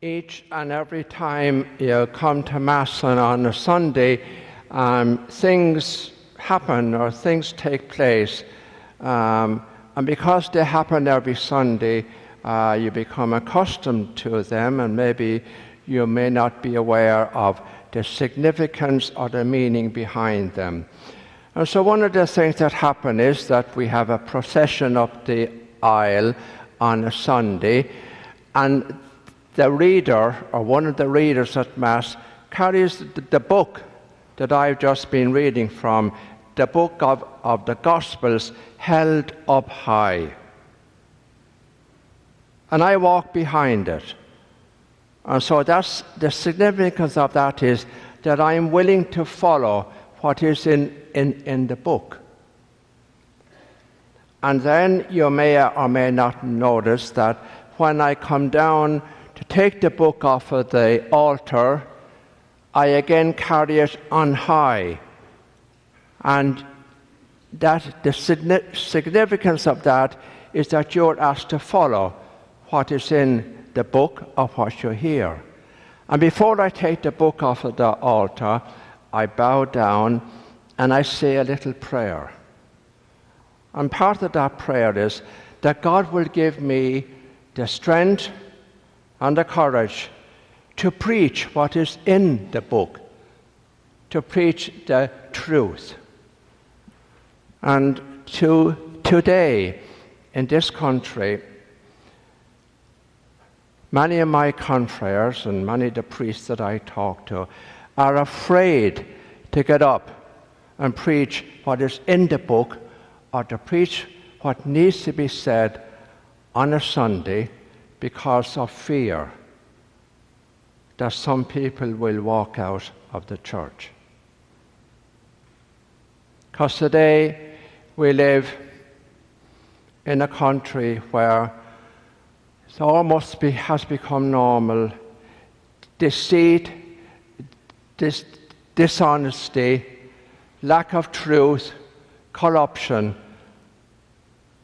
Each and every time you come to Mass on a Sunday, things happen or things take place. And because they happen every Sunday, you become accustomed to them, and maybe you may not be aware of the significance or the meaning behind them. And so one of the things that happen is that we have a procession up the aisle on a Sunday, and the reader, or one of the readers at Mass, carries the book that I've just been reading from, the book of the Gospels, held up high. And I walk behind it. And so that's the significance of that, is that I'm willing to follow what is in the book. And then you may or may not notice that when I come down to take the book off of the altar, I again carry it on high. And that the significance of that is that you're asked to follow what is in the book of what you hear. And before I take the book off of the altar, I bow down and I say a little prayer. And part of that prayer is that God will give me the strength and the courage to preach what is in the book, to preach the truth. And today, in this country, many of my confreres and many of the priests that I talk to are afraid to get up and preach what is in the book, or to preach what needs to be said on a Sunday, because of fear that some people will walk out of the church. Because today we live in a country where it almost has become normal. Deceit, dishonesty, lack of truth, corruption,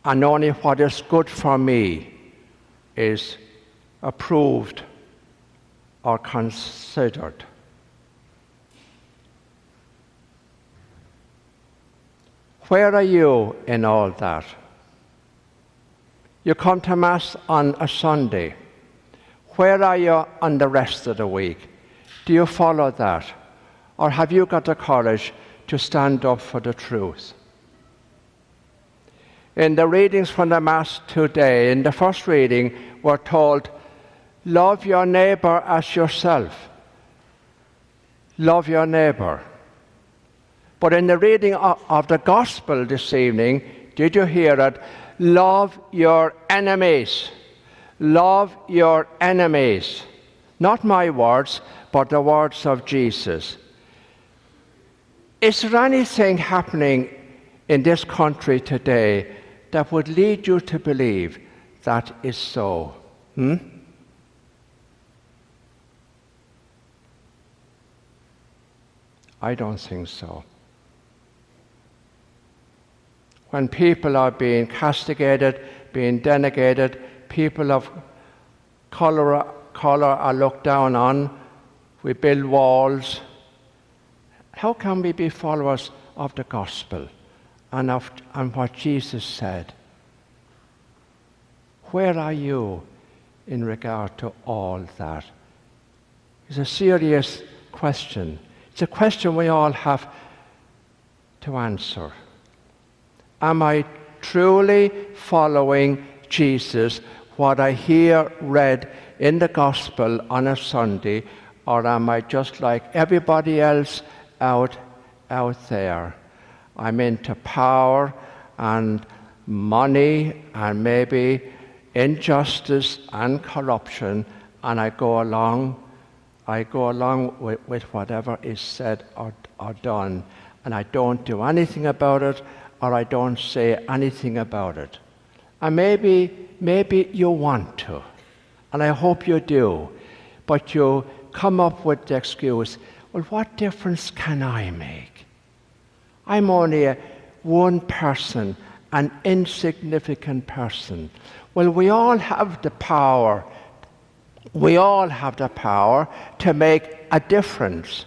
and only what is good for me is approved or considered. Where are you in all that? You come to Mass on a Sunday. Where are you on the rest of the week? Do you follow that? Or have you got the courage to stand up for the truth? In the readings from the Mass today, in the first reading, we're told, love your neighbor as yourself. Love your neighbor. But in the reading of the Gospel this evening, did you hear it? Love your enemies. Love your enemies. Not my words, but the words of Jesus. Is there anything happening in this country today that would lead you to believe that is so? I don't think so. When people are being castigated, being denigrated, people of color are looked down on, we build walls. How can we be followers of the gospel and what Jesus said? Where are you in regard to all that? It's a serious question. It's a question we all have to answer. Am I truly following Jesus, what I hear read in the gospel on a Sunday, or am I just like everybody else out there? I'm into power and money and maybe injustice and corruption, and I go along with whatever is said or done, and I don't do anything about it, or I don't say anything about it. And maybe you want to, and I hope you do, but you come up with the excuse, well, what difference can I make? I'm only one person, an insignificant person. Well, we all have the power We all have the power to make a difference.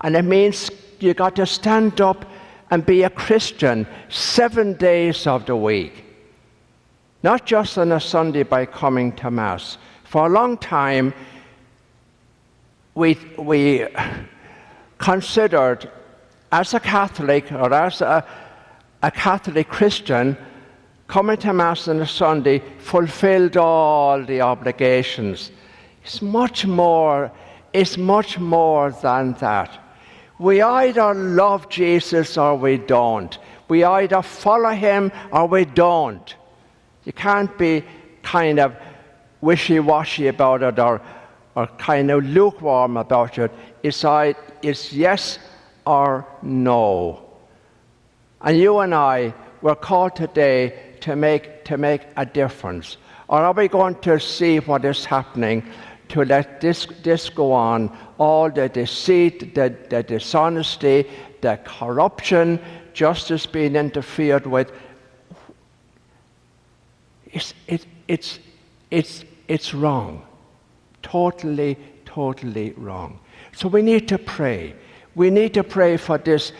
And it means you got to stand up and be a Christian 7 days of the week. Not just on a Sunday by coming to Mass. For a long time, we considered, as a Catholic or as a Catholic Christian, coming to Mass on a Sunday fulfilled all the obligations. It's much more than that. We either love Jesus or we don't. We either follow him or we don't. You can't be kind of wishy-washy about it or kind of lukewarm about it. It's yes or no. And you and I were called today to make a difference. Or are we going to see what is happening, to let this go on, all the deceit, the dishonesty, the corruption, justice being interfered with? It's wrong. Totally wrong. So we need to pray. We need to pray for this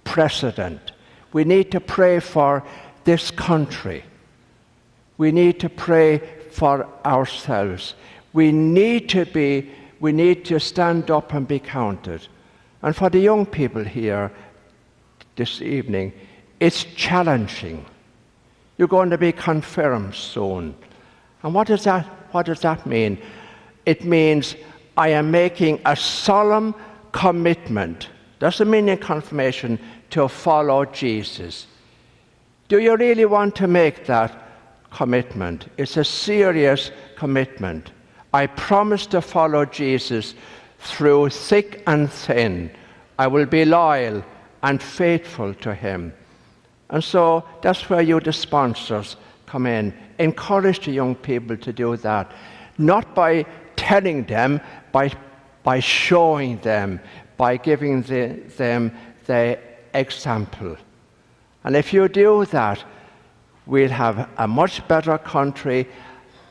precedent. We need to pray for this country. We need to pray for ourselves. We need to stand up and be counted. And for the young people here this evening, it's challenging. You're going to be confirmed soon. And what does that mean? It means I am making a solemn commitment. That's the meaning of confirmation, to follow Jesus. Do you really want to make that commitment? It's a serious commitment. I promise to follow Jesus through thick and thin. I will be loyal and faithful to him. And so that's where you, the sponsors, come in. Encourage the young people to do that. Not by telling them, by showing them, by giving them the example. And if you do that, we'll have a much better country.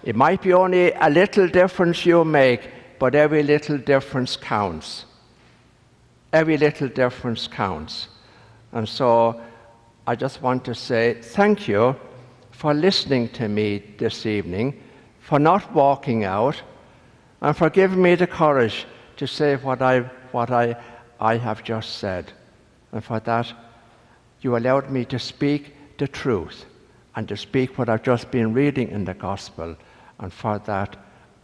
It might be only a little difference you make, but every little difference counts. Every little difference counts. And so I just want to say thank you for listening to me this evening, for not walking out, and for giving me the courage to say what I have just said. And for that, you allowed me to speak the truth and to speak what I've just been reading in the Gospel. And for that,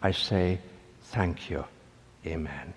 I say thank you. Amen.